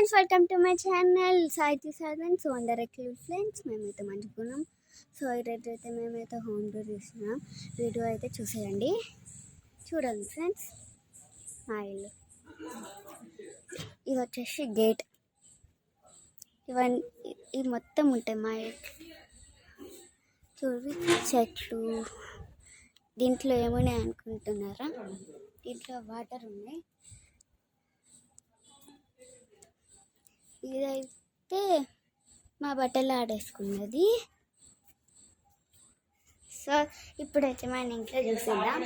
Friends, welcome to my channel సాయితి సాధన్. So అందరు ఫ్రెండ్స్, మేమైతే మంచుకున్నాం. సో ఈరోజు అయితే మేమైతే హోమ్ టూర్ తీస్తున్నాం. వీడియో అయితే చూసేయండి, చూడండి ఫ్రెండ్స్. మా ఇల్లు ఇది వచ్చేసి గేట్. ఇవి మొత్తం ఉంటాయి మా చూడు, చెట్లు. దీంట్లో ఏమున్నాయి అనుకుంటున్నారా? దీంట్లో వాటర్ ఉన్నాయి. ఇదైతే మా బట్టలు ఆడేసుకున్నది. సో ఇప్పుడైతే మన ఇంట్లో చూసేద్దాం.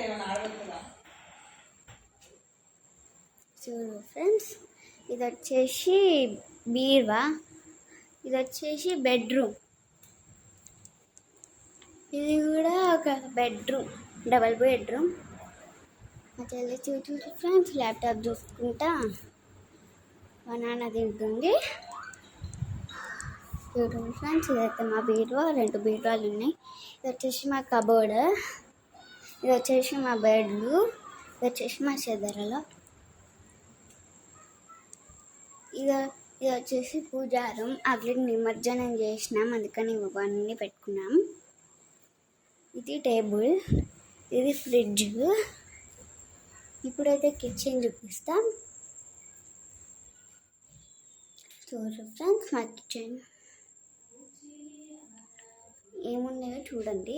చూడు ఫ్రెండ్స్, ఇది వచ్చేసి బీరువా, ఇది వచ్చేసి బెడ్రూమ్. ఇది కూడా ఒక బెడ్రూమ్, డబల్ బెడ్రూమ్. మా చెల్లి చూడు ఫ్రెండ్స్, ల్యాప్టాప్ చూసుకుంటా మా నాన్న తింటుంది. చూడండి ఫ్రెండ్స్, ఇదైతే మా బీరువా. 2 బీరువాలు ఉన్నాయి. ఇది వచ్చేసి మా కబోర్డ్, ఇది వచ్చేసి మా బెడ్లు, ఇది వచ్చేసి మా చెదరలో. ఇది వచ్చేసి పూజారం. అక్కడ నిమజ్జనం చేసినాం, అందుకని ఇవన్నీ పెట్టుకున్నాం. ఇది టేబుల్, ఇది ఫ్రిడ్జ్. ఇప్పుడైతే కిచెన్ చూపిస్తాం. చూడండి ఫ్రెండ్స్, మా కిచెన్ ఏమున్నాయో చూడండి.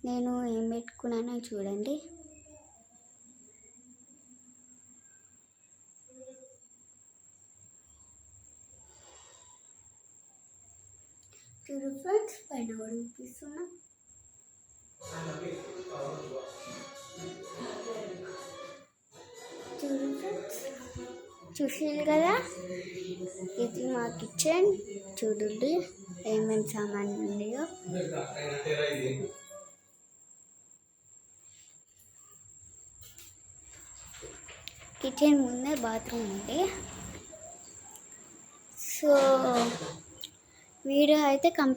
నేను ఏం పెట్టుకున్నానో చూడండి. చూడు ఫ్రెండ్స్, పైన కూడా చూపిస్తున్నా. చూడు ఫ్రెండ్స్, చూసారు కదా, ఇది మా కిచెన్. చూడండి ఏమేమి సామాన్లు ఉన్నాయో. కిచెన్ ముందే బాత్రూమ్ ఉంది. సో వీడియో అయితే కంప్లీట్